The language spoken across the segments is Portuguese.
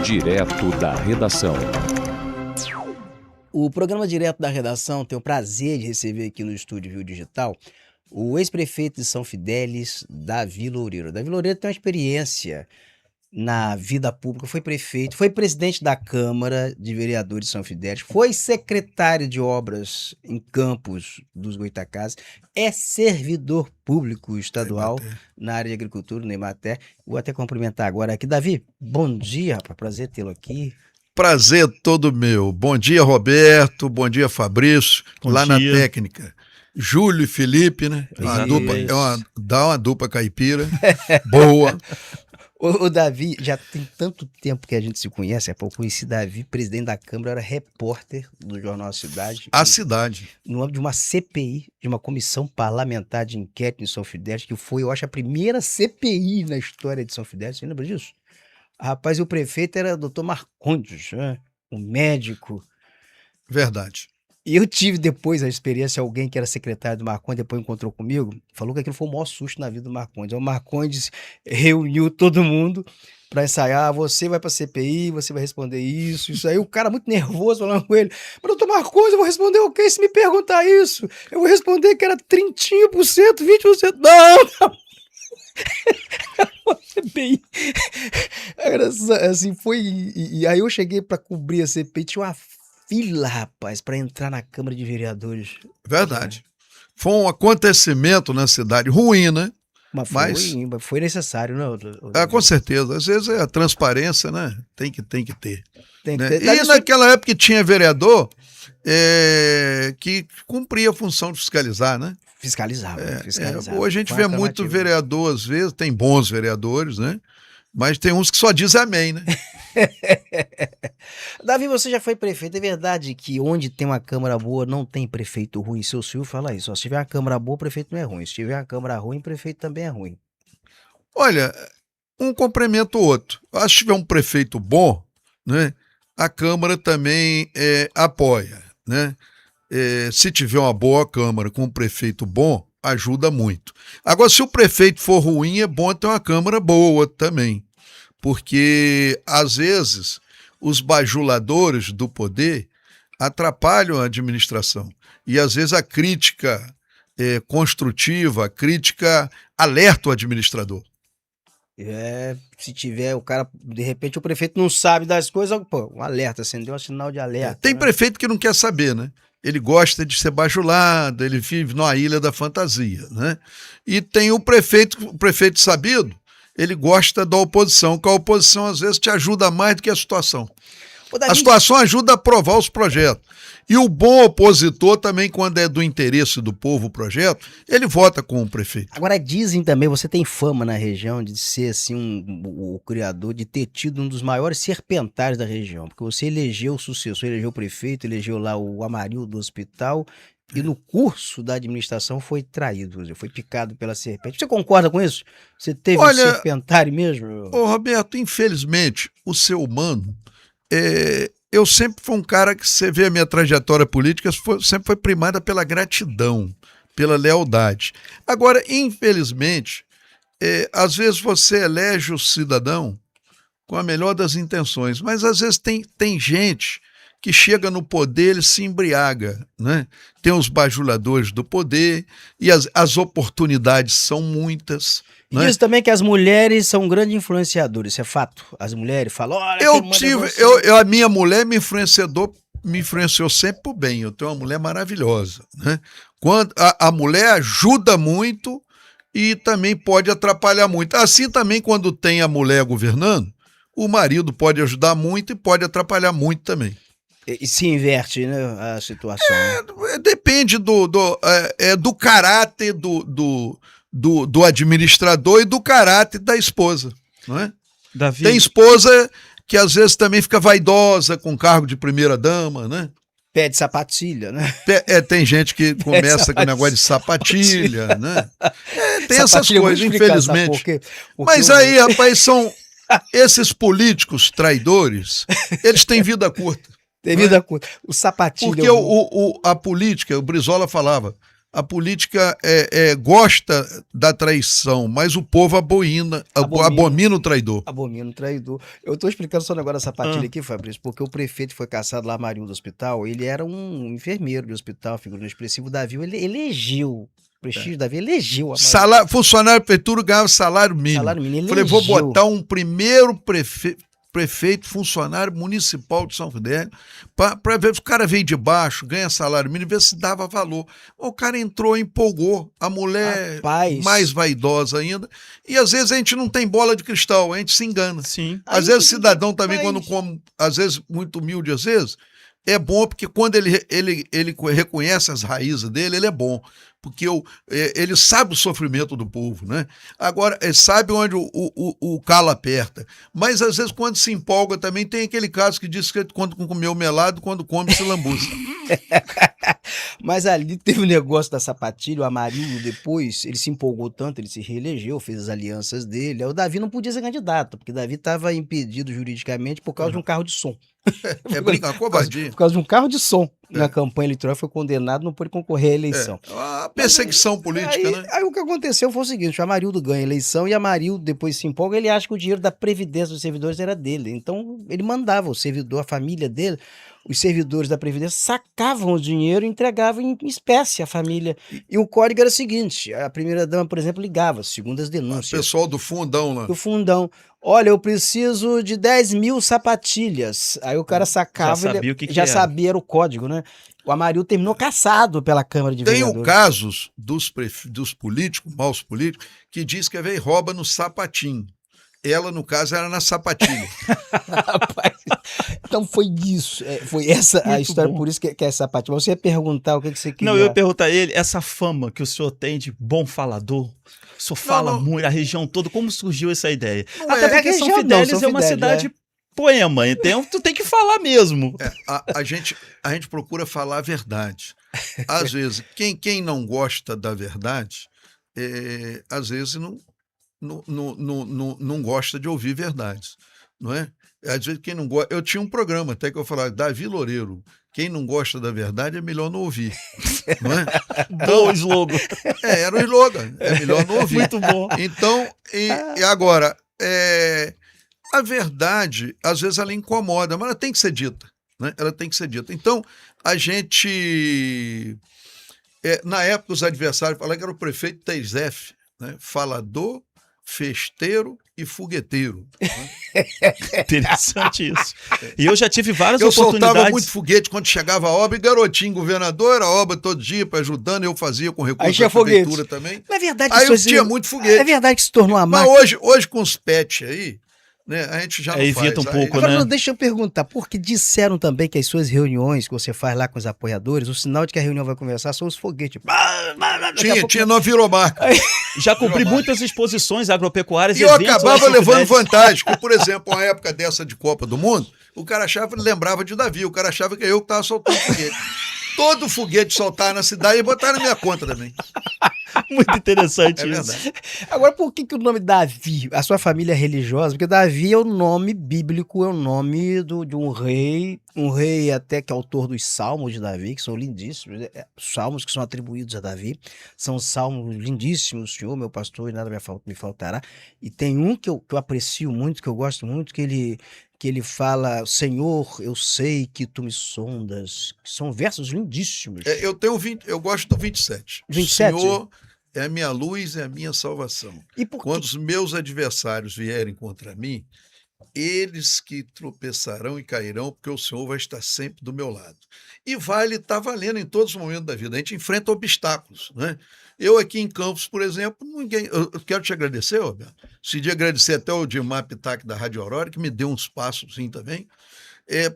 Direto da redação. O programa Direto da Redação tem o prazer de receber aqui no estúdio Rio Digital o ex-prefeito de São Fidélis, Davi Loureiro. Davi Loureiro tem uma experiência na vida pública, foi prefeito, foi presidente da Câmara de Vereadores de São Fidélis, foi secretário de Obras em Campos dos Goytacazes, é servidor público estadual na área de agricultura, no Emater. Vou até cumprimentar agora aqui. Davi, bom dia, rapaz, prazer tê-lo aqui. Prazer todo meu. Bom dia, Roberto. Bom dia, Fabrício. Bom lá dia. Na técnica. Júlio e Felipe, né? Isso. Dá uma dupla caipira. Boa. O Davi, já tem tanto tempo que a gente se conhece, eu conheci Davi, presidente da Câmara, era repórter do Jornal Cidade. A cidade. No âmbito de uma CPI, de uma comissão parlamentar de inquérito em São Fidélis, que foi, eu acho, a primeira CPI na história de São Fidélis. Você lembra disso? Rapaz, e o prefeito era o doutor Marcondes, né? Um médico. Verdade. E eu tive depois a experiência, alguém que era secretário do Marcondes, depois encontrou comigo, falou que aquilo foi o maior susto na vida do Marcondes. O Marcondes reuniu todo mundo para ensaiar, você vai para a CPI, você vai responder isso. Aí o cara muito nervoso falando com ele, mas doutor Marcondes, eu vou responder o quê se me perguntar isso? Eu vou responder que era 30%, 20%. Não! CPI. Assim, foi. E aí eu cheguei para cobrir a CPI, tinha uma fila, rapaz, para entrar na Câmara de Vereadores. Verdade. Foi um acontecimento na cidade ruim, né? Mas foi necessário, não? Com certeza. Às vezes é a transparência, né? Tem que ter. Tem que né? ter. E naquela época tinha vereador que cumpria a função de fiscalizar, né? Fiscalizava. Hoje a gente vê muito vereador, às vezes, tem bons vereadores, né? Mas tem uns que só dizem amém, né? Davi, você já foi prefeito. É verdade que onde tem uma Câmara boa não tem prefeito ruim? Seu Silvio fala isso. Se tiver uma Câmara boa, o prefeito não é ruim. Se tiver uma Câmara ruim, o prefeito também é ruim. Olha, um complementa o outro. Acho que se tiver um prefeito bom, né, a Câmara também apoia, né? Se tiver uma boa Câmara com um prefeito bom, ajuda muito. Agora, se o prefeito for ruim, é bom ter uma Câmara boa também, porque, às vezes, os bajuladores do poder atrapalham a administração. E, às vezes, a crítica construtiva, a crítica alerta o administrador. Se tiver o cara, de repente o prefeito não sabe das coisas, pô, um alerta, acendeu um sinal de alerta. Tem prefeito que não quer saber, né? Ele gosta de ser bajulado, ele vive numa ilha da fantasia, né? E tem o prefeito sabido, ele gosta da oposição, que a oposição às vezes te ajuda mais do que a situação. A situação ajuda a aprovar os projetos. E o bom opositor também, quando é do interesse do povo o projeto, ele vota com o prefeito. Agora dizem também, você tem fama na região de ser assim o criador, de ter tido um dos maiores serpentários da região, porque você elegeu o sucessor, elegeu o prefeito, elegeu lá o Amarildo do hospital, e no curso da administração foi traído, foi picado pela serpente. Você concorda com isso? Você teve um serpentário mesmo? Ô Roberto, infelizmente, o ser humano... Eu sempre fui um cara que, você vê a minha trajetória política, sempre foi primada pela gratidão, pela lealdade. Agora, infelizmente, às vezes você elege o cidadão com a melhor das intenções, mas às vezes tem gente que chega no poder, ele se embriaga, né? Tem os bajuladores do poder e as oportunidades são muitas. Né? Diz também que as mulheres são grandes influenciadoras, isso é fato. As mulheres falam, olha, a minha mulher me influenciou sempre por bem. Eu tenho uma mulher maravilhosa, né? Quando a mulher ajuda muito e também pode atrapalhar muito. Assim também quando tem a mulher governando, o marido pode ajudar muito e pode atrapalhar muito também. E se inverte, né, a situação. Depende do caráter do administrador e do caráter da esposa, não é? Davi... Tem esposa que às vezes também fica vaidosa com cargo de primeira-dama, né? Pede sapatilha, né? Tem gente que começa com o negócio de sapatilha, né? Tem essas coisas, infelizmente. Mas aí, rapaz, são esses políticos traidores, eles têm vida curta. Tem vida curta. O sapatilho... Porque a política, o Brizola falava, A política gosta da traição, mas o povo abomina o traidor. Abomina o traidor. Eu tô explicando só agora essa partilha aqui, Fabrício, porque o prefeito foi caçado lá, Marinho do hospital, ele era um enfermeiro do hospital, figura expressivo. O Davi, ele elegeu, o prestígio do Davi elegeu a Funcionário da prefeitura ganhava salário mínimo. salário mínimo. Falei, vou botar um primeiro prefeito funcionário municipal de São Fidélis, para ver se o cara veio de baixo, ganha salário mínimo, ver se dava valor. O cara entrou, empolgou, a mulher Rapaz. mais vaidosa ainda, e às vezes a gente não tem bola de cristal, a gente se engana. Sim. Às vezes o cidadão também, quando come, às vezes muito humilde, às vezes, é bom porque quando ele reconhece as raízes dele, ele é bom. Porque ele sabe o sofrimento do povo, né? Agora, ele sabe onde o calo aperta. Mas, às vezes, quando se empolga também, tem aquele caso que diz que quando comeu melado, quando come, se lambuza. Mas ali teve um negócio da sapatilha, o Amarildo depois, ele se empolgou tanto, ele se reelegeu, fez as alianças dele. Aí o Davi não podia ser candidato, porque o Davi estava impedido juridicamente por causa de um carro de som. Brincar, covardia. Por causa de um carro de som. Na campanha eleitoral foi condenado, não pôde concorrer à eleição. A perseguição política, né? Aí o que aconteceu foi o seguinte, o Amarildo ganha a eleição e o Amarildo depois se empolga, ele acha que o dinheiro da previdência dos servidores era dele. Então ele mandava o servidor, a família dele, os servidores da previdência sacavam o dinheiro e entregavam em espécie à família. E o código era o seguinte, a primeira-dama, por exemplo, ligava, segundo as denúncias. O pessoal do fundão lá. Do fundão. Olha, eu preciso de 10.000 sapatilhas. Aí o cara sacava, Já sabia o que já era. sabia, era o código, né? O Amarildo terminou caçado pela Câmara de Vereadores. Tem casos dos políticos, maus políticos, que diz que a veio rouba no sapatinho. Ela, no caso, era na sapatilha. Rapaz, então foi isso. Foi essa a Muito história, bom. por isso que é sapatilha. Mas você ia perguntar o que você queria. Não, eu ia perguntar a ele, essa fama que o senhor tem de bom falador, o senhor fala não. muito, a região toda, como surgiu essa ideia? Não Até é- porque É São região não, Fidélis São é uma Fidélis, cidade poema, então tu tem que falar mesmo. A gente procura falar a verdade. Às vezes, quem não gosta da verdade, às vezes não gosta de ouvir verdades, não é? Às vezes quem não gosta... Eu tinha um programa até que eu falava, Davi Loureiro, quem não gosta da verdade é melhor não ouvir, não é? Bom slogan. Era o slogan, é melhor não ouvir. Muito bom. Então, e agora, a verdade, às vezes ela incomoda, mas ela tem que ser dita, né? Ela tem que ser dita. Então, a gente, na época, os adversários falaram que era o prefeito Teisef, né? Falador, festeiro e fogueteiro. Né? Interessante isso. E eu já tive várias Eu oportunidades. soltava muito foguete quando chegava a obra, e garotinho governador, era obra todo dia para ajudando, eu fazia com Aí recurso tinha da prefeitura foguete. também. Não é verdade Aí que eu isso tinha muito foguete. É verdade que se tornou uma Mas máquina. hoje com os pets aí, né, a gente já não Evita faz. um pouco, Agora, né? não, deixa eu perguntar, porque disseram também que as suas reuniões que você faz lá com os apoiadores, o sinal de que a reunião vai conversar são os foguetes. Tinha no Viromarca. Já cumpri muitas exposições agropecuárias E eu eventos lá em acabava São levando Fidélis. vantagem, porque, por exemplo, uma época dessa de Copa do Mundo, o cara lembrava de Davi, o cara achava que eu que estava soltando foguete. Todo foguete soltar na cidade e botar na minha conta também. Muito interessante É isso. verdade. Agora, por que o nome Davi, a sua família é religiosa? Porque Davi é o nome bíblico, é o nome de um rei até que é autor dos salmos de Davi, que são lindíssimos, salmos que são atribuídos a Davi, são salmos lindíssimos, Senhor, meu pastor, e nada me faltará. E tem um que eu aprecio muito, que eu gosto muito, que ele fala, Senhor, eu sei que tu me sondas. São versos lindíssimos. Eu gosto do 27. 27? O Senhor é a minha luz, é a minha salvação. E por Quando os meus adversários vierem contra mim, eles que tropeçarão e cairão, porque o Senhor vai estar sempre do meu lado. E ele está valendo em todos os momentos da vida. A gente enfrenta obstáculos, né? Eu aqui em Campos, por exemplo, eu quero te agradecer, Roberto. Decidi agradecer até o Dimar Pitac da Rádio Aurora, que me deu uns passos sim também.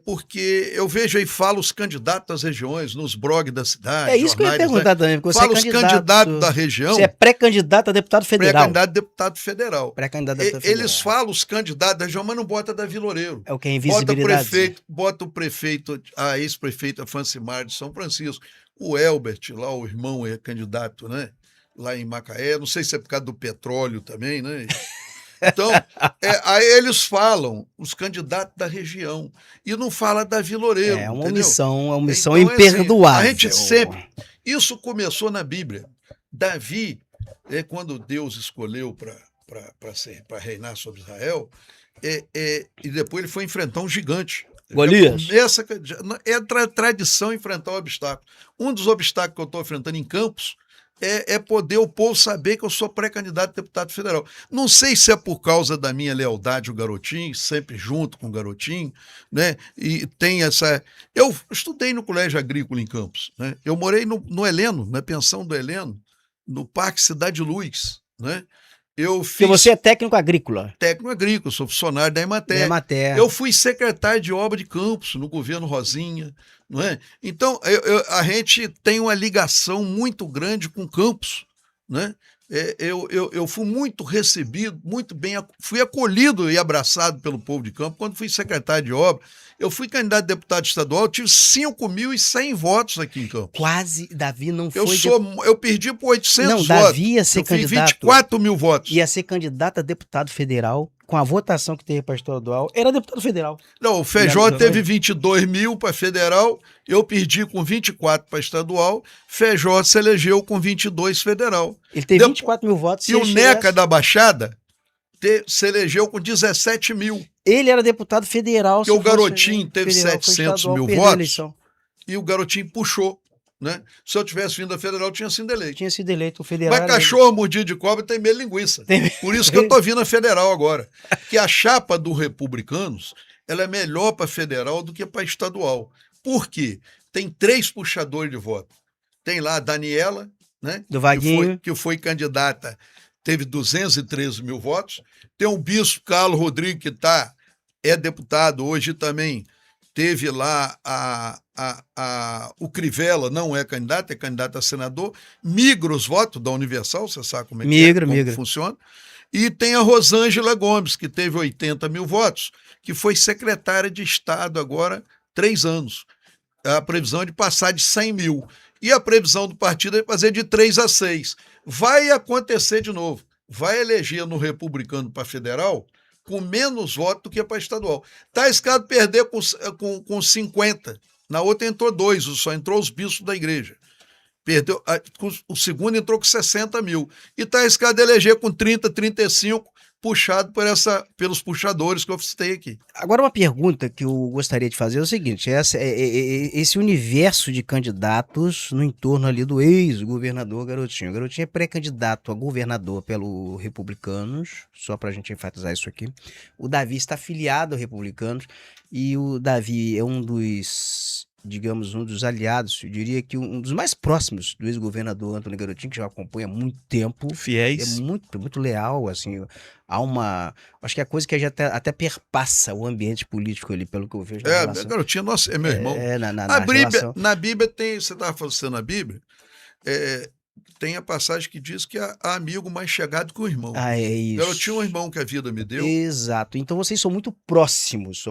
Porque eu vejo aí, falo os candidatos das regiões, nos blogs da cidade. É isso que eu ia jornais, perguntar também, porque você falo é os candidato. candidatos da região. Você é pré-candidato a deputado federal. Pré-candidato a deputado federal. Pré-candidato a deputado federal. Eles falam os candidatos da região, mas não bota Davi Loureiro. É o que é invisibilidade. Bota o prefeito, a ex-prefeita Francimar de São Francisco, o Elbert, lá o irmão é candidato, né? Lá em Macaé, não sei se é por causa do petróleo também, né? Então, aí eles falam os candidatos da região e não fala Davi Loureiro. É uma entendeu? omissão Então, imperdoável. a gente sempre... Isso começou na Bíblia. Davi, quando Deus escolheu para reinar sobre Israel, e depois ele foi enfrentar um gigante. Golias. Tradição enfrentar o obstáculo. Um dos obstáculos que eu estou enfrentando em Campos é poder o povo saber que eu sou pré-candidato a deputado federal. Não sei se é por causa da minha lealdade ao Garotinho, sempre junto com o Garotinho, né? E tem essa... Eu estudei no Colégio Agrícola em Campos, né? Eu morei no Heleno, na pensão do Heleno, no Parque Cidade Luz, né? Porque você é técnico agrícola. Técnico agrícola, sou funcionário da Emater. Emater. Eu fui secretário de obra de Campos no governo Rosinha, não é? Então, a gente tem uma ligação muito grande com Campos, né? Eu fui muito recebido, muito bem, fui acolhido e abraçado pelo povo de Campos quando fui secretário de obra. Eu fui candidato a deputado estadual, eu tive 5.100 votos aqui em Campos. Quase, Davi não foi... Eu perdi por 800 não, votos. Davi ia ser eu fui candidato. 24 mil votos. Ia ser candidato a deputado federal, com a votação que teve para estadual, era deputado federal. Não, o Feijó teve 22 mil para federal, eu perdi com 24 para estadual, Feijó se elegeu com 22 federal. Ele teve 24 mil votos. E o Neca da Baixada se elegeu com 17 mil. Ele era deputado federal. Porque o Garotinho teve 700 mil votos e o Garotinho puxou. Né? Se eu tivesse vindo a federal, tinha sido eleito. Tinha sido eleito o federal. Mas cachorro mordido de cobra tem medo de linguiça. Por isso que eu tô vindo a federal agora. Que a chapa do Republicanos, ela é melhor para federal do que para estadual. Por quê? Tem 3 puxadores de voto. Tem lá a Daniela, né? Do Vaguinho. Que foi candidata, teve 213 mil votos. Tem o bispo Carlos Rodrigues, que é deputado hoje também. Teve lá o Crivella, não é candidato a senador, migra os votos da Universal, você sabe como como funciona. E tem a Rosângela Gomes, que teve 80 mil votos, que foi secretária de Estado agora 3 anos. A previsão é de passar de 100 mil. E a previsão do partido é fazer de 3 a 6. Vai acontecer de novo. Vai eleger no republicano para federal com menos votos do que para estadual. Está arriscado perder com 50. Na outra entrou 2, só entrou os bispos da igreja. Perdeu, o segundo entrou com 60 mil. E está arriscado eleger com 30, 35, puxado pelos puxadores que eu citei aqui. Agora, uma pergunta que eu gostaria de fazer é o seguinte: esse universo de candidatos no entorno ali do ex-governador Garotinho. O Garotinho é pré-candidato a governador pelo Republicanos, só para a gente enfatizar isso aqui. O Davi está afiliado ao Republicanos e o Davi é um dos aliados, eu diria que um dos mais próximos do ex-governador Antônio Garotinho, que já acompanha há muito tempo. Fiéis. É muito, muito leal, assim. Acho que é coisa que já até perpassa o ambiente político ali, pelo que eu vejo. Garotinho, nossa, é meu irmão. Na Bíblia tem, você estava falando na Bíblia, tem a passagem que diz que há amigo mais chegado que o irmão. É isso. Garotinho é um irmão que a vida me deu. Exato. Então vocês são muito próximos,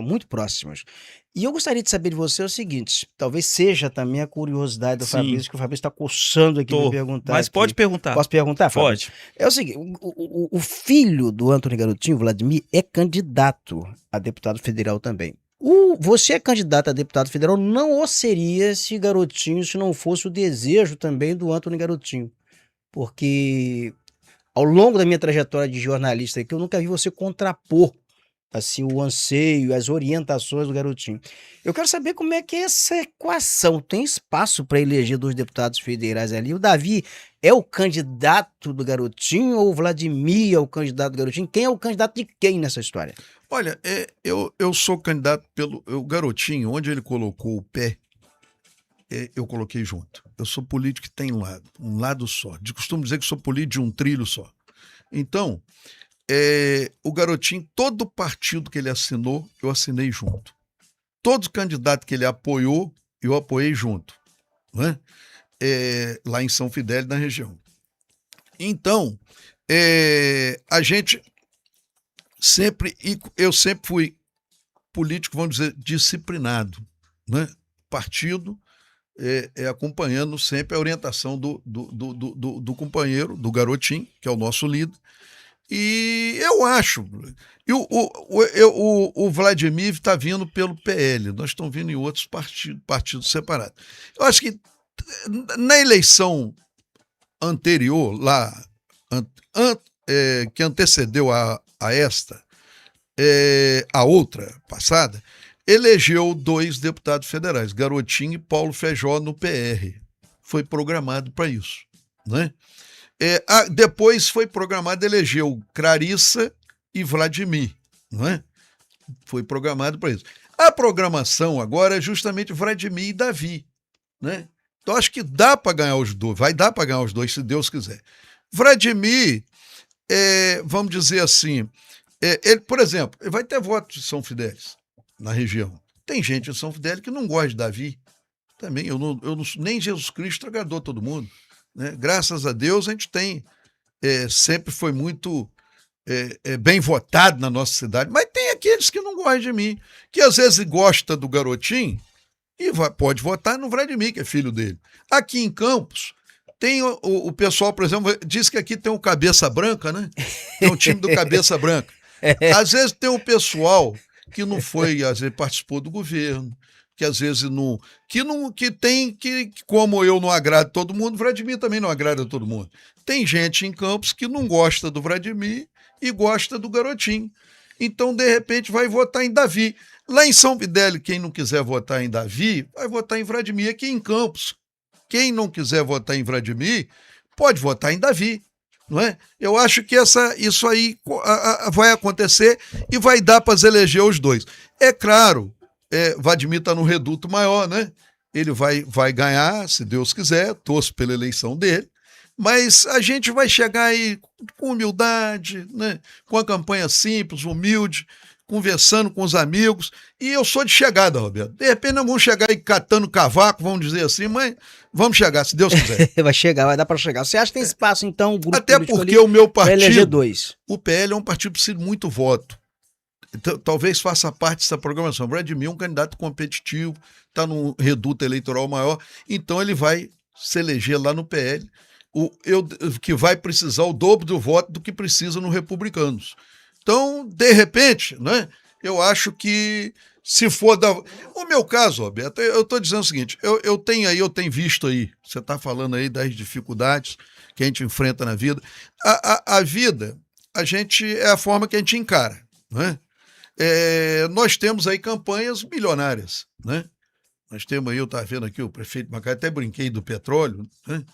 E eu gostaria de saber de você o seguinte, talvez seja também a curiosidade do Fabrício, que o Fabrício está coçando aqui me perguntar. Mas pode perguntar. Posso perguntar, Pode. Fabrício? É o seguinte, o filho do Antônio Garotinho, Vladimir, é candidato a deputado federal também. Você é candidato a deputado federal, não o seria se não fosse o desejo também do Antônio Garotinho. Porque ao longo da minha trajetória de jornalista aqui, eu nunca vi você contrapor assim, o anseio, as orientações do Garotinho. Eu quero saber como é que é essa equação. Tem espaço para eleger 2 deputados federais ali? O Davi é o candidato do Garotinho ou o Vladimir é o candidato do Garotinho? Quem é o candidato de quem nessa história? Olha, eu sou candidato o Garotinho, onde ele colocou o pé, eu coloquei junto. Eu sou político que tem um lado só. Costumo dizer que sou político de um trilho só. Então, o Garotinho, todo partido que ele assinou, eu assinei junto. Todo candidato que ele apoiou, eu apoiei junto. Né? Lá em São Fidélis, na região. Então, eu sempre fui político, vamos dizer, disciplinado. Né? Partido, acompanhando sempre a orientação do companheiro, do Garotinho, que é o nosso líder. E eu acho, o Vladimir está vindo pelo PL, nós estamos vindo em outros partidos separados. Eu acho que Na eleição anterior, lá, que antecedeu a esta, a outra passada, elegeu 2 deputados federais, Garotinho e Paulo Feijó, no PR. Foi programado para isso, né? Depois foi programado, elegeu Clarissa e Vladimir, não é? Foi programado para isso. A programação agora é justamente Vladimir e Davi, né? Então acho que dá para ganhar os dois, vai dar para ganhar os dois, se Deus quiser. Vladimir, vamos dizer assim, ele, por exemplo, ele vai ter votos de São Fidélis na região. Tem gente em São Fidélis que não gosta de Davi. Também, nem Jesus Cristo agradou todo mundo, né? Graças a Deus a gente tem, sempre foi muito bem votado na nossa cidade, mas tem aqueles que não gostam de mim, que às vezes gosta do Garotinho e pode votar no Vladimir, que é filho dele. Aqui em Campos, tem o pessoal, por exemplo, diz que aqui tem o Cabeça Branca, né? Tem o time do Cabeça Branca. Às vezes tem o pessoal que não foi, às vezes participou do governo, que às vezes não, que como eu não agrado todo mundo, Vladimir também não agrada todo mundo. Tem gente em Campos que não gosta do Vladimir e gosta do Garotinho. Então, de repente, vai votar em Davi. Lá em São Fidélis, quem não quiser votar em Davi, vai votar em Vladimir. Aqui em Campos, quem não quiser votar em Vladimir, pode votar em Davi. Não é? Eu acho que isso aí vai acontecer e vai dar para eleger os dois. É claro, Vladimir está no reduto maior, né? Ele vai ganhar, se Deus quiser, torço pela eleição dele, mas a gente vai chegar aí com humildade, né? Com a campanha simples, humilde, conversando com os amigos, e eu sou de chegada, Roberto. De repente nós vamos chegar aí catando cavaco, vamos dizer assim, mas vamos chegar, se Deus quiser. Vai chegar, vai dar para chegar. Você acha que tem espaço, então, o grupo até porque o meu partido, dois? O PL é um partido que precisa de muito voto. Então, talvez faça parte dessa programação. Vladimir é um candidato competitivo, está num reduto eleitoral maior, então ele vai se eleger lá no PL, que vai precisar o dobro do voto do que precisa no Republicanos. Então, de repente, né, eu acho que se for o meu caso, Roberto, eu estou dizendo o seguinte, eu tenho visto aí, você está falando aí das dificuldades que a gente enfrenta na vida. A vida, é a forma que a gente encara, né? Nós temos aí campanhas milionárias, né? Nós temos aí, eu estava vendo aqui o prefeito Macaé, até brinquei do petróleo, né?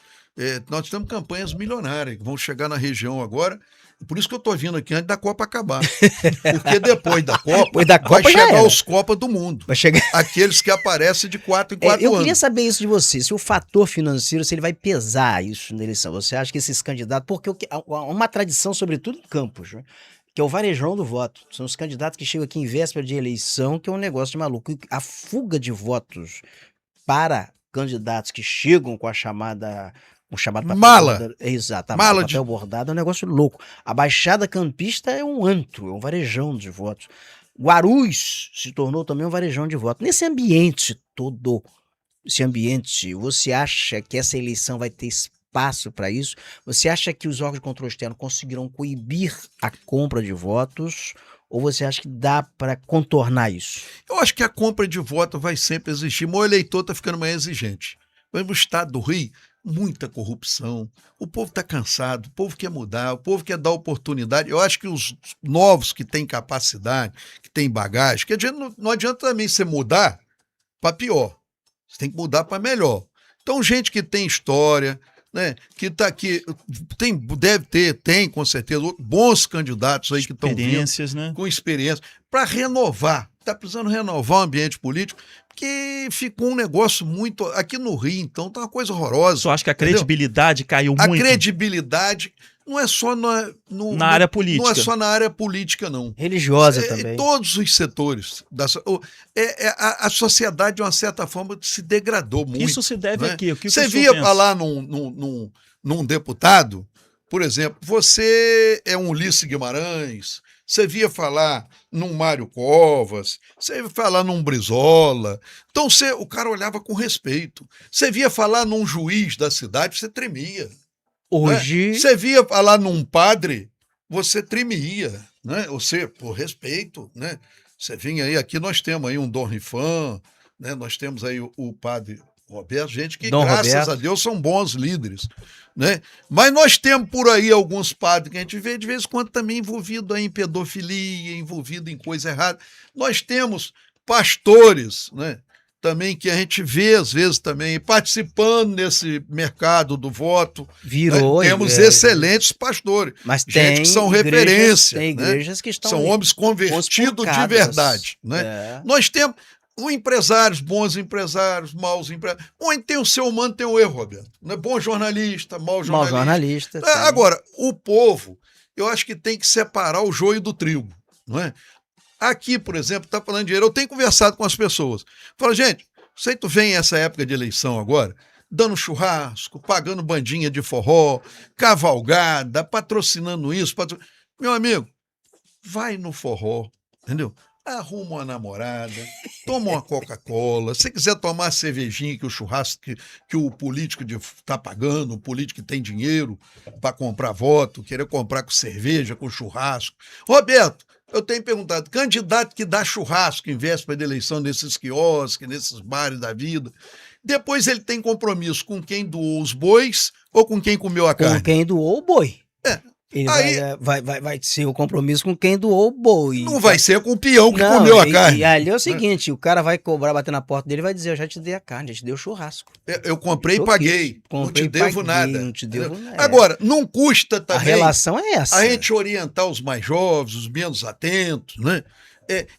Nós temos campanhas milionárias que vão chegar na região agora. Por isso que eu estou vindo aqui antes da Copa acabar. Porque depois da Copa, vai chegar os Copas do Mundo. Vai chegar aqueles que aparecem de 4 em 4 anos. Eu queria saber isso de você, se o fator financeiro, se ele vai pesar isso na eleição. Você acha que esses candidatos... Porque há uma tradição, sobretudo em Campos, né? Que é o varejão do voto. São os candidatos que chegam aqui em véspera de eleição, que é um negócio de maluco. A fuga de votos para candidatos que chegam com a chamada... O chamado papel mala. Bordado. Exato, mala papel bordado é um negócio louco. A Baixada Campista é um antro, é um varejão de votos. Guarulhos se tornou também um varejão de votos. Nesse ambiente todo, você acha que essa eleição vai ter espaço para isso? Você acha que os órgãos de controle externo conseguirão coibir a compra de votos? Ou você acha que dá para contornar isso? Eu acho que a compra de voto vai sempre existir, mas o eleitor está ficando mais exigente. No estado do Rio, muita corrupção, o povo está cansado, o povo quer mudar, o povo quer dar oportunidade. Eu acho que os novos que têm capacidade, que têm bagagem, que não adianta também você mudar para pior, você tem que mudar para melhor. Então, gente que tem história, né, que está aqui, tem com certeza bons candidatos aí que estão vindo, né? com experiência, para renovar. Está precisando renovar o ambiente político, porque ficou um negócio muito... Aqui no Rio, então, tá uma coisa horrorosa. Só acho que a credibilidade caiu muito. A credibilidade não é só na área política. Não é só na área política, não. Religiosa também. Em todos os setores. A sociedade, de uma certa forma, se degradou muito. Isso se deve né? a quê? Você via falar num deputado, por exemplo, você é um Ulisses Guimarães... Você via falar num Mário Covas, você via falar num Brizola. Então o cara olhava com respeito. Você via falar num juiz da cidade, você tremia. Hoje... Né? Você via falar num padre, você tremia. Né? Você, por respeito, né? Você vinha aí, aqui nós temos aí um Dom Rifan, né? Nós temos aí o padre Roberto, gente que, Dom graças Roberto. a Deus, são bons líderes, né? Mas nós temos por aí alguns padres que a gente vê de vez em quando também envolvido aí em pedofilia, envolvido em coisa errada. Nós temos pastores, né? Também que a gente vê, às vezes, também participando nesse mercado do voto. Virou. Né? Temos excelentes pastores, Mas gente tem que são igrejas, referência. tem né? igrejas que estão São homens convertidos de conspurcadas. verdade. Né? É. Nós temos empresários, bons empresários, maus empresários. Onde tem o ser humano, tem o erro, Roberto. Não é bom jornalista, mau jornalista. Mau jornalista. tem. Agora, o povo, eu acho que tem que separar o joio do trigo, não é? Aqui, por exemplo, está falando de dinheiro, eu tenho conversado com as pessoas. Fala, gente, sei que tu vem essa época de eleição agora, dando churrasco, pagando bandinha de forró, cavalgada, patrocinando isso. Meu amigo, vai no forró, entendeu? Arruma uma namorada, toma uma Coca-Cola. Se quiser tomar cervejinha, que o churrasco que o político está pagando, o político que tem dinheiro para comprar voto, querer comprar com cerveja, com churrasco. Roberto, eu tenho perguntado, candidato que dá churrasco em véspera de eleição nesses quiosques, nesses bares da vida, depois ele tem compromisso com quem doou os bois ou com quem comeu a carne? Com quem doou o boi. É. Ele Aí- vai ser o compromisso com quem doou o boi. Não vai ser com o peão que Não, comeu a carne. E ali é o seguinte, o cara vai cobrar, bater na porta dele e vai dizer, eu já te dei a carne, já te dei o churrasco. Eu comprei e Eu paguei. quis, Não comprei te e devo paguei, nada. não te devo Entendeu? nada. Agora, não custa A também relação é essa. a gente orientar os mais jovens, os menos atentos, né?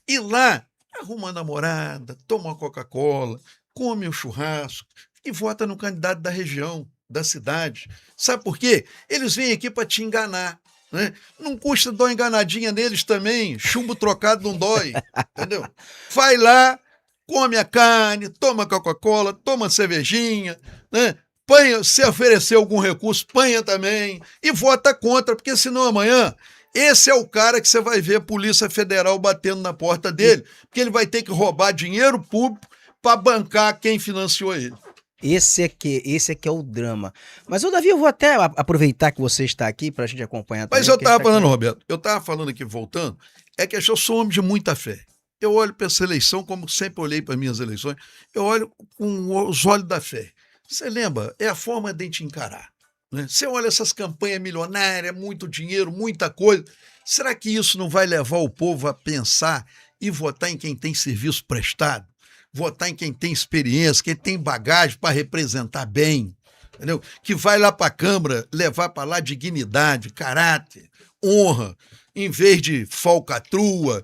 Ir lá, arruma uma namorada, toma uma Coca-Cola, come um churrasco e vota no candidato da região, da cidade. Sabe por quê? Eles vêm aqui para te enganar. Né? Não custa dar uma enganadinha neles também. Chumbo trocado não dói. Entendeu? Vai lá, come a carne, toma Coca-Cola, toma cervejinha, né? Panha, se oferecer algum recurso, panha também e vota contra, porque senão amanhã esse é o cara que você vai ver a Polícia Federal batendo na porta dele, porque ele vai ter que roubar dinheiro público para bancar quem financiou ele. Esse é que é o drama. Mas, ô Davi, eu vou até aproveitar que você está aqui para a gente acompanhar também. Mas eu porque a gente estava tá falando, com- Roberto, eu estava falando aqui, voltando, é que eu sou homem de muita fé. Eu olho para essa eleição como sempre olhei para minhas eleições, eu olho com os olhos da fé. Você lembra? É a forma de a gente encarar. Né? Você olha essas campanhas milionárias, muito dinheiro, muita coisa. Será que isso não vai levar o povo a pensar e votar em quem tem serviço prestado? Votar em quem tem experiência, quem tem bagagem para representar bem, entendeu? Que vai lá para a Câmara levar para lá dignidade, caráter, honra, em vez de falcatrua,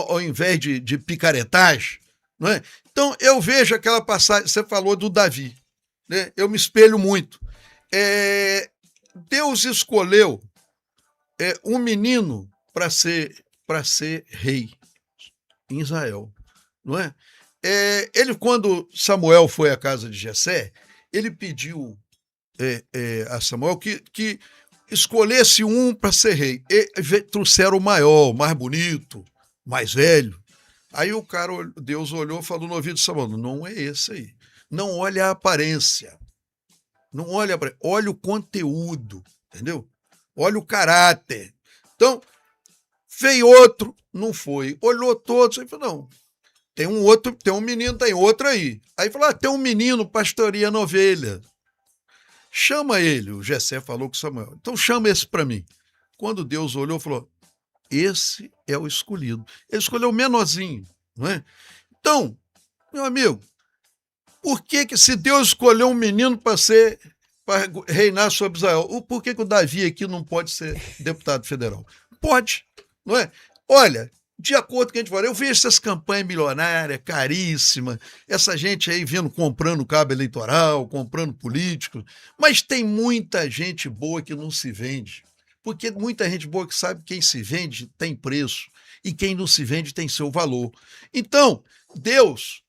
ao invés de picaretagem. Não é? Então, eu vejo aquela passagem, você falou do Davi, né? Eu me espelho muito. Deus escolheu um menino para ser rei em Israel, não é? Ele, quando Samuel foi à casa de Jessé, ele pediu a Samuel que escolhesse um para ser rei. Trouxeram o maior, o mais bonito, mais velho. Aí Deus olhou e falou no ouvido de Samuel, não é esse aí. Não olha a aparência. Não olha a aparência. Olha o conteúdo, entendeu? Olha o caráter. Então, veio outro, não foi. Olhou todos, aí falou, não. Tem um outro, tem um menino, tem outro aí. Aí falou, tem um menino pastoreando ovelha. Chama ele, o Jessé falou com Samuel. Então chama esse para mim. Quando Deus olhou, falou, esse é o escolhido. Ele escolheu o menorzinho, não é? Então, meu amigo, por que se Deus escolheu um menino para reinar sobre Israel, por que o Davi aqui não pode ser deputado federal? Pode, não é? Olha, de acordo com o que a gente fala, eu vejo essas campanhas milionárias, caríssimas, essa gente aí vindo comprando cabo eleitoral, comprando políticos, mas tem muita gente boa que não se vende, porque muita gente boa que sabe que quem se vende tem preço e quem não se vende tem seu valor. Então, Deus,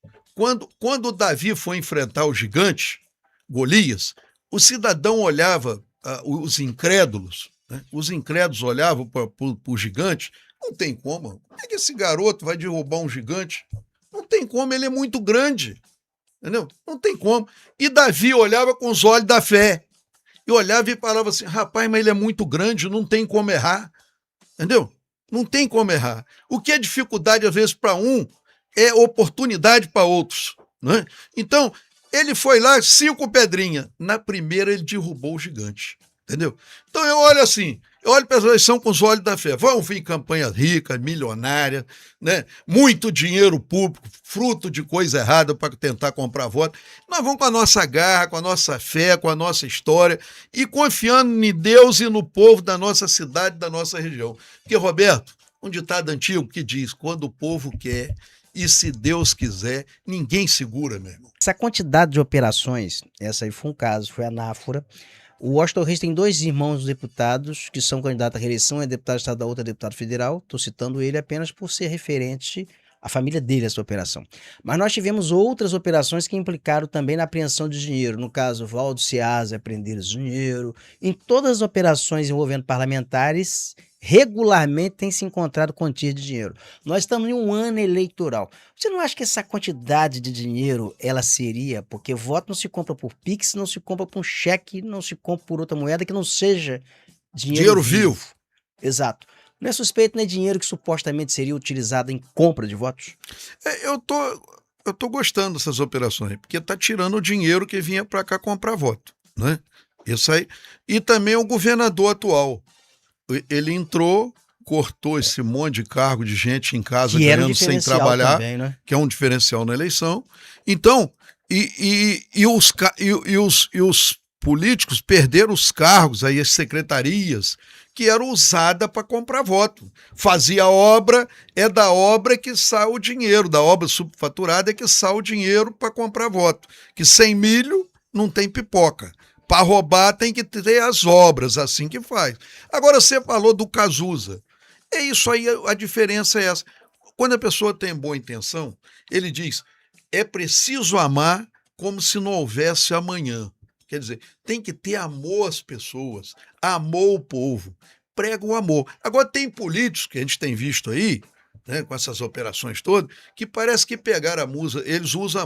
quando Davi foi enfrentar o gigante, Golias, o cidadão olhava, os incrédulos, né? Os incrédulos olhavam para o gigante. Não tem como. Como é que esse garoto vai derrubar um gigante? Não tem como, ele é muito grande. Entendeu? Não tem como. E Davi olhava com os olhos da fé. E olhava e falava assim, rapaz, mas ele é muito grande, não tem como errar. Entendeu? Não tem como errar. O que é dificuldade, às vezes, para um, é oportunidade para outros. Né? Então, Ele foi lá, 5 pedrinhas. Na primeira, ele derrubou o gigante. Entendeu? Então eu olho assim, eu olho para a eleição com os olhos da fé. Vão vir campanhas ricas, milionárias, né? Muito dinheiro público, fruto de coisa errada para tentar comprar voto. Nós vamos com a nossa garra, com a nossa fé, com a nossa história e confiando em Deus e no povo da nossa cidade, da nossa região. Porque, Roberto, um ditado antigo que diz, quando o povo quer e se Deus quiser, ninguém segura, meu irmão. Essa quantidade de operações, essa aí foi um caso, foi a Anáfora. O Washington Reis tem 2 irmãos deputados que são candidatos à reeleição, é deputado estadual, outro é deputado federal. Estou citando ele apenas por ser referente à família dele, essa operação. Mas nós tivemos outras operações que implicaram também na apreensão de dinheiro. No caso, Valdo Ceasa apreender esse dinheiro. Em todas as operações envolvendo parlamentares, regularmente tem se encontrado quantia de dinheiro. Nós estamos em um ano eleitoral. Você não acha que essa quantidade de dinheiro, ela seria, porque voto não se compra por Pix, não se compra por um cheque, não se compra por outra moeda que não seja Dinheiro vivo. Exato. Não é suspeito, não é dinheiro que supostamente seria utilizado em compra de votos? Eu tô gostando dessas operações, porque tá tirando o dinheiro que vinha para cá comprar voto, né? Isso aí. E também o governador atual. Ele entrou, cortou esse monte de cargo de gente em casa Que era um ganhando sem diferencial trabalhar, também, né? que é um diferencial na eleição. Então, os políticos perderam os cargos, aí as secretarias, que eram usadas para comprar voto. Fazia obra, é da obra que sai o dinheiro, da obra subfaturada é que sai o dinheiro para comprar voto. Que sem milho não tem pipoca. Para roubar tem que ter as obras, assim que faz. Agora você falou do Cazuza. É isso aí, a diferença é essa. Quando a pessoa tem boa intenção, ele diz, é preciso amar como se não houvesse amanhã. Quer dizer, tem que ter amor às pessoas, amor ao povo, prega o amor. Agora tem políticos que a gente tem visto aí, né, com essas operações todas, que parece que pegaram a música, eles usam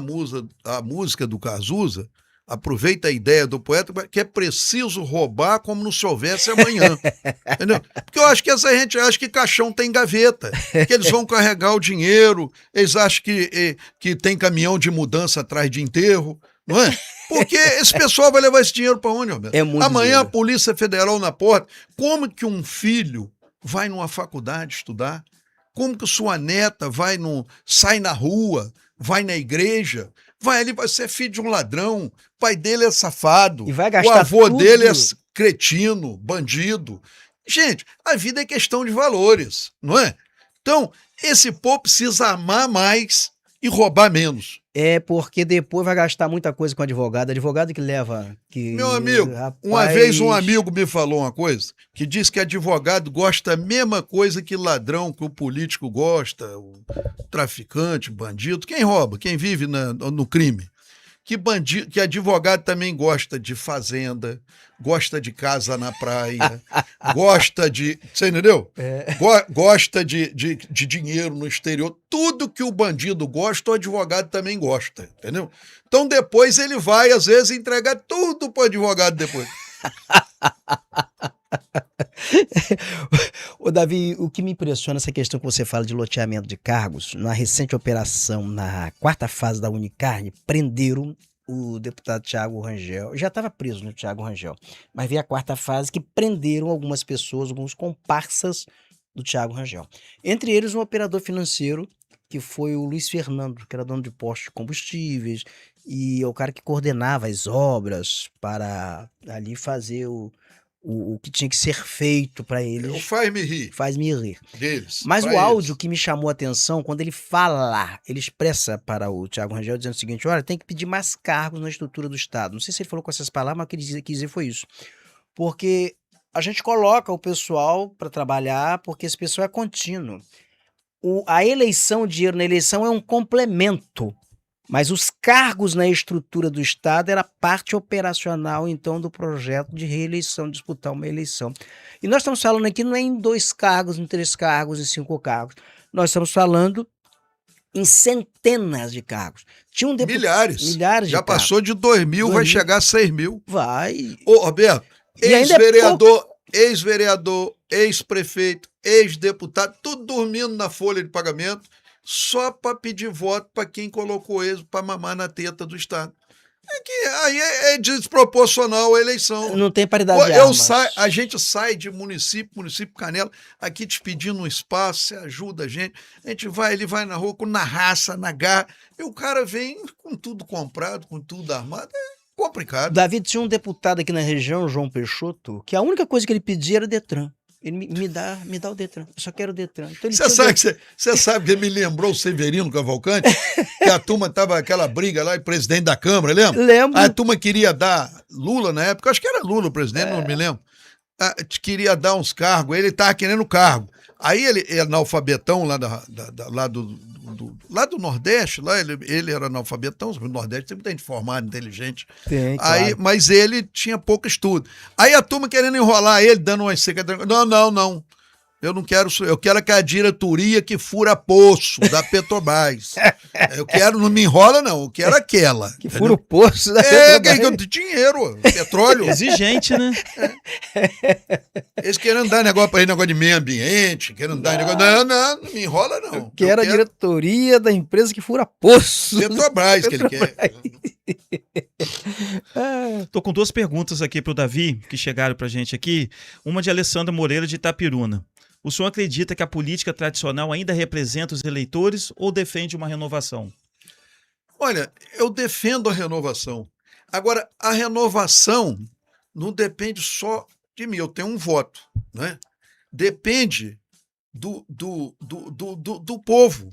a música do Cazuza, aproveita a ideia do poeta, que é preciso roubar como não se houvesse amanhã. Entendeu? Porque eu acho que essa gente acha que caixão tem gaveta, que eles vão carregar o dinheiro, eles acham que tem caminhão de mudança atrás de enterro, não é? Porque esse pessoal vai levar esse dinheiro para onde, Roberto? É muito Amanhã dinheiro. a Polícia Federal na porta. Como que um filho vai numa faculdade estudar? Como que sua neta sai na rua, vai na igreja? Vai ali, vai ser filho de um ladrão, o pai dele é safado, E vai o gastar avô tudo. dele é cretino, bandido. Gente, a vida é questão de valores, não é? Então, esse povo precisa amar mais e roubar menos. É porque depois vai gastar muita coisa com advogado. Advogado que leva. Meu amigo, uma Rapaz, vez um amigo me falou uma coisa, que diz que advogado gosta a mesma coisa que ladrão, que o político gosta, o traficante, bandido, quem rouba, quem vive no crime. Que advogado também gosta de fazenda, gosta de casa na praia, gosta de. Você entendeu? Gosta de dinheiro no exterior. Tudo que o bandido gosta, o advogado também gosta, entendeu? Então depois ele vai, às vezes, entregar tudo para o advogado depois. Ô, Davi, o que me impressiona essa questão que você fala de loteamento de cargos, na recente operação, na 4ª fase da Unicarne, prenderam o deputado Thiago Rangel. Já estava preso, né, o Thiago Rangel, mas veio a 4ª fase que prenderam algumas pessoas, alguns comparsas do Thiago Rangel. Entre eles, um operador financeiro, que foi o Luiz Fernando, que era dono de postos de combustíveis, e é o cara que coordenava as obras para ali fazer o que tinha que ser feito para eles. Faz-me rir Faz-me rir. deles. Mas pra o áudio eles. que me chamou a atenção, quando ele fala, ele expressa para o Thiago Rangel dizendo o seguinte, olha, tem que pedir mais cargos na estrutura do Estado. Não sei se ele falou com essas palavras, mas o que ele quis dizer foi isso. Porque a gente coloca o pessoal para trabalhar, porque esse pessoal é contínuo. A eleição, o dinheiro na eleição é um complemento. Mas os cargos na estrutura do Estado era parte operacional, então, do projeto de reeleição, disputar uma eleição. E nós estamos falando aqui não é em 2 cargos, em 3 cargos, em 5 cargos. Nós estamos falando em centenas de cargos. Tinha um Milhares. Milhares de Já cargos. passou de 2.000, vai 2.000. chegar a 6.000. Vai. Ô, Roberto, E ainda é ex-vereador, ex-prefeito, ex-deputado, tudo dormindo na folha de pagamento, só para pedir voto para quem colocou eles para mamar na teta do Estado. Que aí é desproporcional a eleição. Não tem paridade de armas. A gente sai de município Canela, aqui te pedindo um espaço, você ajuda a gente vai, ele vai na rua na raça, na garra, e o cara vem com tudo comprado, com tudo armado, é complicado. Davi, tinha um deputado aqui na região, João Peixoto, que a única coisa que ele pedia era o Detran. Ele me dá o Detran, eu só quero o Detran. Então, Você sabe que me lembrou o Severino Cavalcante, que a turma tava aquela briga lá, e presidente da Câmara, lembra? Lembro. A turma queria dar Lula na época, acho que era Lula o presidente, não me lembro. Queria dar uns cargos, ele tava querendo cargo. Aí ele é analfabetão lá do Nordeste, lá ele era analfabetão, no Nordeste tem muita gente formada, inteligente. Tem, aí, claro. mas ele tinha pouco estudo. Aí a turma querendo enrolar ele, dando umas secretarias. Não. Eu não quero, eu quero a diretoria que fura poço da Petrobras. Eu quero, não me enrola não, eu quero aquela. Que fura o poço da Petrobras. Dinheiro, petróleo. Exigente, né? Eles querendo dar negócio de meio ambiente, querendo dar negócio. Não me enrola não. Eu quero a diretoria da empresa que fura poço. Petrobras que ele quer. Tô com duas perguntas aqui pro Davi, que chegaram pra gente aqui. Uma de Alessandra Moreira, de Itapiruna. O senhor acredita que a política tradicional ainda representa os eleitores ou defende uma renovação? Olha, eu defendo a renovação. Agora, a renovação não depende só de mim, eu tenho um voto, né? Depende do povo.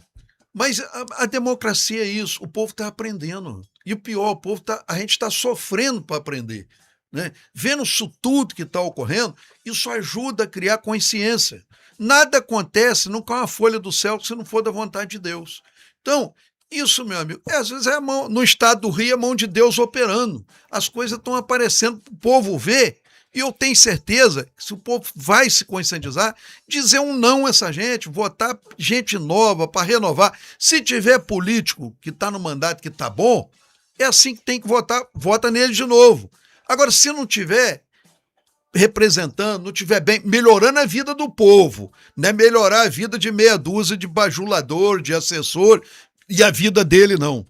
Mas a democracia é isso, o povo está aprendendo. E o pior, a gente está sofrendo para aprender. Né? Vendo isso tudo que está ocorrendo, isso ajuda a criar consciência. Nada acontece, não cai uma folha do céu se não for da vontade de Deus. Então, isso, meu amigo, às vezes no estado do Rio é a mão de Deus operando. As coisas estão aparecendo, o povo vê, e eu tenho certeza que se o povo vai se conscientizar, dizer um não a essa gente, votar gente nova para renovar. Se tiver político que está no mandato que está bom, é assim que tem que votar, vota nele de novo. Agora, se não tiver representando, não tiver bem, melhorando a vida do povo, não é melhorar a vida de meia dúzia de bajulador, de assessor, e a vida dele não.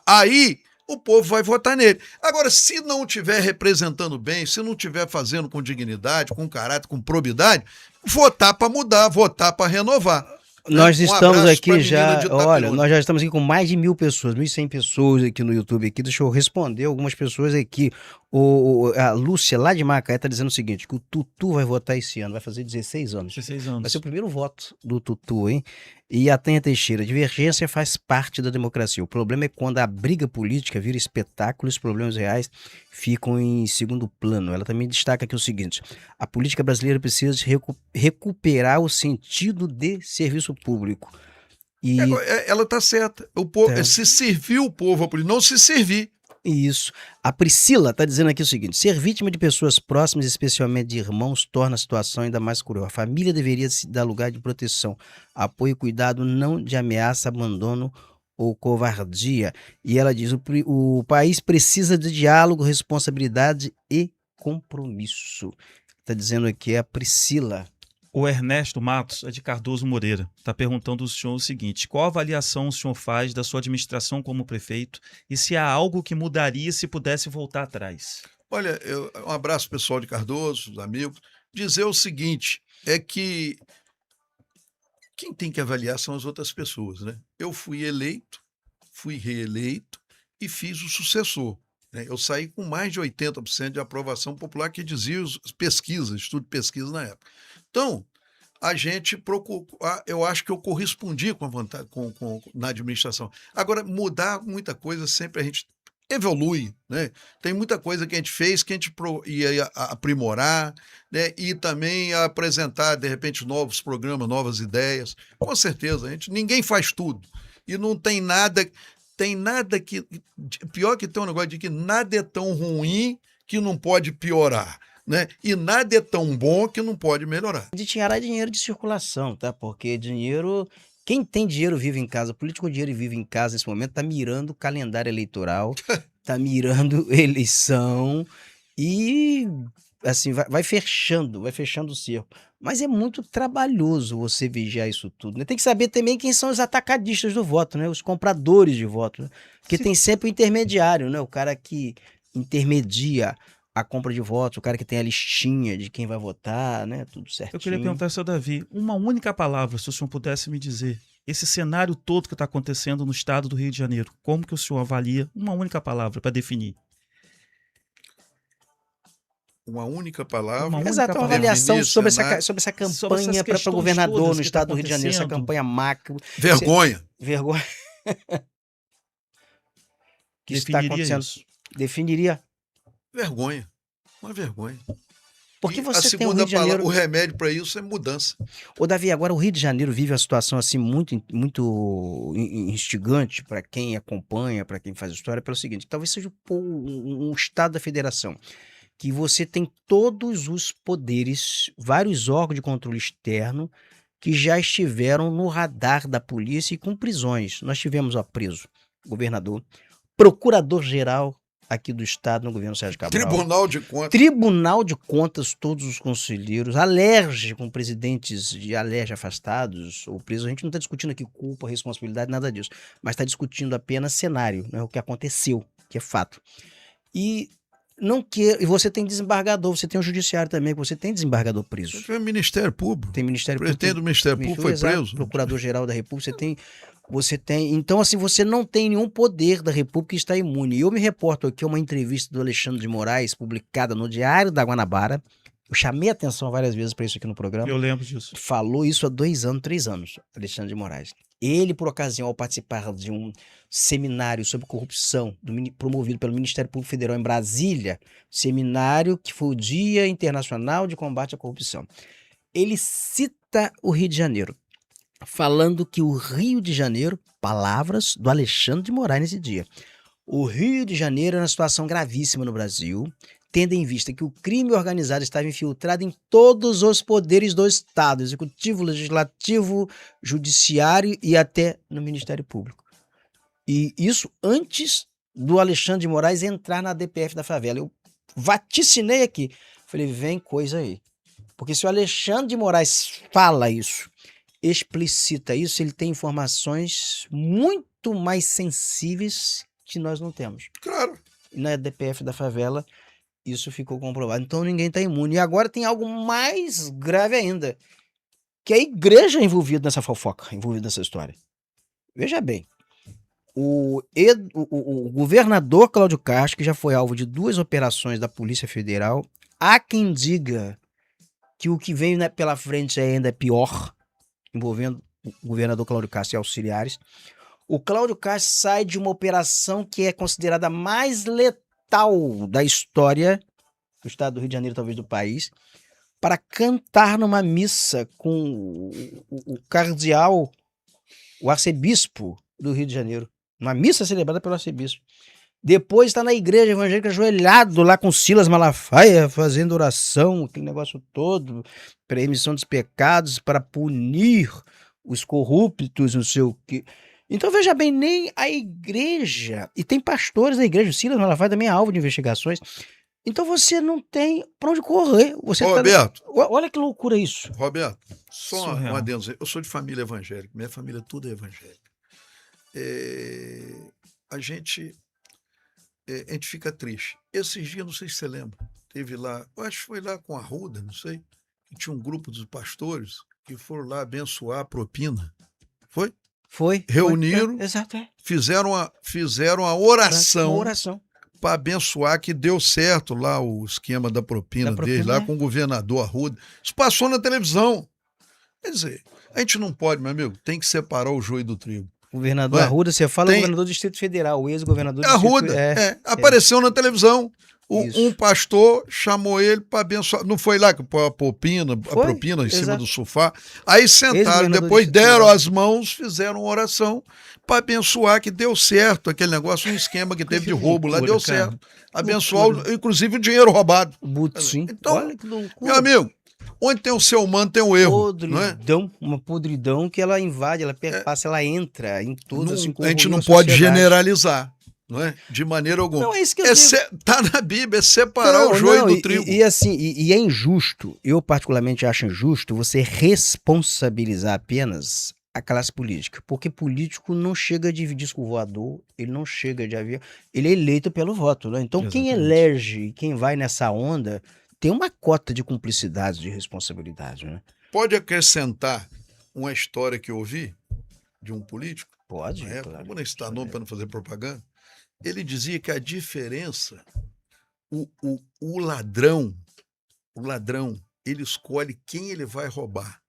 Aí o povo vai votar nele. Agora, se não estiver representando bem, se não estiver fazendo com dignidade, com caráter, com probidade, votar para mudar, votar para renovar. Nós estamos aqui já, olha, nós já estamos aqui com mais de 1.000 pessoas, 1.100 pessoas aqui no YouTube aqui. Deixa eu responder algumas pessoas aqui. A Lúcia, lá de Macaé, está dizendo o seguinte, que o Tutu vai votar esse ano, vai fazer 16 anos. 16 anos. Vai ser o primeiro voto do Tutu, hein? E a Tânia Teixeira, divergência faz parte da democracia. O problema é quando a briga política vira espetáculo e os problemas reais ficam em segundo plano. Ela também destaca aqui o seguinte, a política brasileira precisa de recuperar o sentido de serviço público. E ela está certa. O povo, se servir o povo, não se servir. Isso. A Priscila está dizendo aqui o seguinte, ser vítima de pessoas próximas, especialmente de irmãos, torna a situação ainda mais cruel. A família deveria se dar lugar de proteção, apoio e cuidado, não de ameaça, abandono ou covardia. E ela diz, o país precisa de diálogo, responsabilidade e compromisso. Está dizendo aqui a Priscila. O Ernesto Matos, é de Cardoso Moreira, está perguntando ao senhor o seguinte, qual avaliação o senhor faz da sua administração como prefeito e se há algo que mudaria se pudesse voltar atrás? Olha, um abraço pessoal de Cardoso, os amigos, dizer o seguinte, é que quem tem que avaliar são as outras pessoas, né? Eu fui eleito, fui reeleito e fiz o sucessor. Eu saí com mais de 80% de aprovação popular, que dizia as pesquisas, estudo de pesquisa na época. Então, a gente procurou, eu acho que eu correspondi com a vontade na administração. Agora, mudar muita coisa, sempre a gente evolui, né? Tem muita coisa que a gente fez que a gente ia aprimorar, né? E também apresentar, de repente, novos programas, novas ideias. Com certeza, ninguém faz tudo. E não tem nada que... Pior que tem um negócio de que nada é tão ruim que não pode piorar. Né? E nada é tão bom que não pode melhorar. De tirar dinheiro de circulação, tá? Porque dinheiro... Quem tem dinheiro vive em casa. Político com dinheiro vive em casa nesse momento tá mirando calendário eleitoral, tá mirando eleição e assim, vai fechando o cerco. Mas é muito trabalhoso você vigiar isso tudo, né? Tem que saber também quem são os atacadistas do voto, né? Os compradores de voto, né? Porque Se- tem sempre o intermediário, né? O cara que intermedia a compra de votos, o cara que tem a listinha de quem vai votar, né? Tudo certinho. Eu queria perguntar ao seu Davi, uma única palavra, se o senhor pudesse me dizer, esse cenário todo que está acontecendo no estado do Rio de Janeiro, como que o senhor avalia uma única palavra para definir? Uma única Uma palavra. única Exato, uma palavra. avaliação Definir sobre cenário. sobre essa Sobre essas campanha para questões governador todas no que tá estado do Rio de Janeiro, essa acontecendo. campanha macro, Vergonha. vergonha que está Definiria acontecendo. isso. Definiria. Vergonha. Uma vergonha. Porque E você a tem o segunda Rio de Janeiro. palavra, o remédio para isso é mudança. Ô, Davi, agora o Rio de Janeiro vive uma situação assim muito instigante para quem acompanha, para quem faz história, pelo seguinte: talvez seja um estado da federação que você tem todos os poderes, vários órgãos de controle externo que já estiveram no radar da polícia e com prisões. Nós tivemos, ó, preso governador, procurador-geral aqui do estado no governo Sérgio Cabral. Tribunal de Contas. Tribunal de Contas, todos os conselheiros, alerge com presidentes de alerge afastados ou presos. A gente não está discutindo aqui culpa, responsabilidade, nada disso, mas está discutindo apenas cenário, né, o que aconteceu, que é fato. E não e você tem desembargador, você tem o judiciário também, você tem desembargador preso. Foi o Ministério Público. Tem Ministério O presidente do Ministério Público foi exato, preso. Procurador-Geral da República, você tem, então assim, você não tem nenhum poder da República que está imune. E eu me reporto aqui a uma entrevista do Alexandre de Moraes, publicada no Diário da Guanabara. Eu chamei atenção várias vezes para isso aqui no programa. Eu lembro disso. Falou isso há 2 anos, 3 anos, Alexandre de Moraes. Ele, por ocasião, ao participar de um seminário sobre corrupção promovido pelo Ministério Público Federal em Brasília, seminário que foi o Dia Internacional de Combate à Corrupção, ele cita o Rio de Janeiro, falando que o Rio de Janeiro, palavras do Alexandre de Moraes nesse dia, o Rio de Janeiro é uma situação gravíssima no Brasil, tendo em vista que o crime organizado estava infiltrado em todos os poderes do Estado, executivo, legislativo, judiciário e até no Ministério Público. E isso antes do Alexandre de Moraes entrar na DPF da favela. Eu vaticinei aqui, falei, vem coisa aí. Porque se o Alexandre de Moraes fala isso, explicita isso, ele tem informações muito mais sensíveis que nós não temos. Claro. E na DPF da favela, isso ficou comprovado. Então ninguém está imune. E agora tem algo mais grave ainda, que é a igreja envolvida nessa fofoca, envolvida nessa história. Veja bem, o governador Cláudio Castro, que já foi alvo de 2 operações da Polícia Federal, há quem diga que o que vem pela frente ainda é pior, envolvendo o governador Cláudio Castro e auxiliares. O Cláudio Castro sai de uma operação que é considerada a mais letal da história do estado do Rio de Janeiro, talvez do país, para cantar numa missa com o cardeal, o arcebispo do Rio de Janeiro. Uma missa celebrada pelo arcebispo. Depois está na igreja evangélica ajoelhado lá com Silas Malafaia, fazendo oração, aquele negócio todo, para remissão dos pecados, para punir os corruptos, não sei o quê. Então, veja bem, nem a igreja, e tem pastores da igreja, o Silas Malafaia também é alvo de investigações, então você não tem para onde correr. Você Roberto. Olha que loucura isso. Roberto, só Surreal. um adendo. Eu sou de família evangélica, minha família toda é evangélica. A gente fica triste. Esses dias, não sei se você lembra, teve lá, eu acho que foi lá com a Arruda, não sei, que tinha um grupo dos pastores que foram lá abençoar a propina. Foi? Foi. Reuniram, Exato, fizeram a Uma oração oração. para abençoar, que deu certo lá o esquema da propina deles, lá com o governador Arruda. Isso passou na televisão. Quer dizer, a gente não pode, meu amigo, tem que separar o joio do trigo. Governador Arruda, você fala governador do Distrito Federal, o ex-governador do Arruda, apareceu na televisão. Um pastor chamou ele para abençoar. Não foi lá que pôs a propina em cima do sofá. Aí sentaram, depois deram as mãos, fizeram uma oração para abençoar, que deu certo aquele negócio, um esquema que teve de roubo lá, deu certo. Abençoar, inclusive, o dinheiro roubado. Sim. Então, olha que loucura. Meu amigo, onde tem o ser humano, tem o erro. Podridão, não é? Uma podridão que ela invade, ela perpassa, ela entra em todas as A gente não pode generalizar. não é? De maneira alguma. Não, é isso que eu digo. Tá na Bíblia, é separar o joio do trigo. E assim, e é injusto, eu particularmente acho injusto você responsabilizar apenas a classe política, porque político não chega de disco voador, ele não chega de avião, ele é eleito pelo voto, né? Então quem Exatamente. elege, quem vai nessa onda, tem uma cota de cumplicidade, de responsabilidade, né? Pode acrescentar uma história que eu ouvi de um político, Pode, na época, claro. vou nem citar nome para não fazer propaganda. Ele dizia que a diferença, o ladrão, ele escolhe quem ele vai roubar.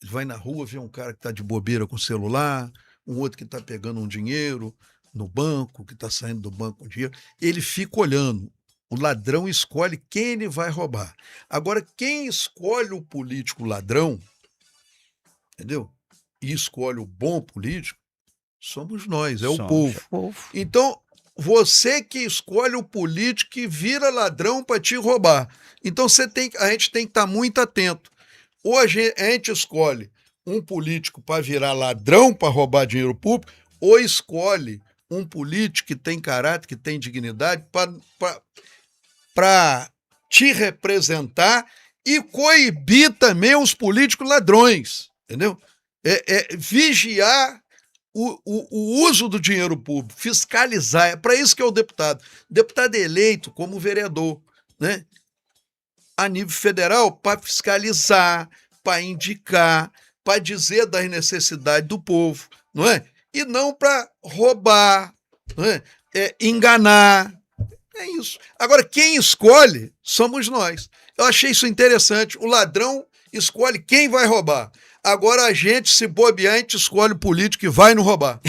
Ele vai na rua, vê um cara que está de bobeira com celular, um outro que está pegando um dinheiro no banco, que está saindo do banco com dinheiro. Ele fica olhando. O ladrão escolhe quem ele vai roubar. Agora, quem escolhe o político ladrão, entendeu? E escolhe o bom político, somos nós, é o povo. Então, você que escolhe o político que vira ladrão para te roubar. Então, a gente tem que estar muito atento. Ou a gente escolhe um político para virar ladrão para roubar dinheiro público, ou escolhe um político que tem caráter, que tem dignidade para te representar e coibir também os políticos ladrões, entendeu? Vigiar o uso do dinheiro público, fiscalizar. É para isso que é o deputado. Deputado é eleito como vereador, né? A nível federal, para fiscalizar, para indicar, para dizer das necessidades do povo, não é? E não para roubar, não é? Enganar. É isso. Agora, quem escolhe somos nós. Eu achei isso interessante. O ladrão escolhe quem vai roubar. Agora a gente, se bobear, a gente escolhe o político que vai nos roubar.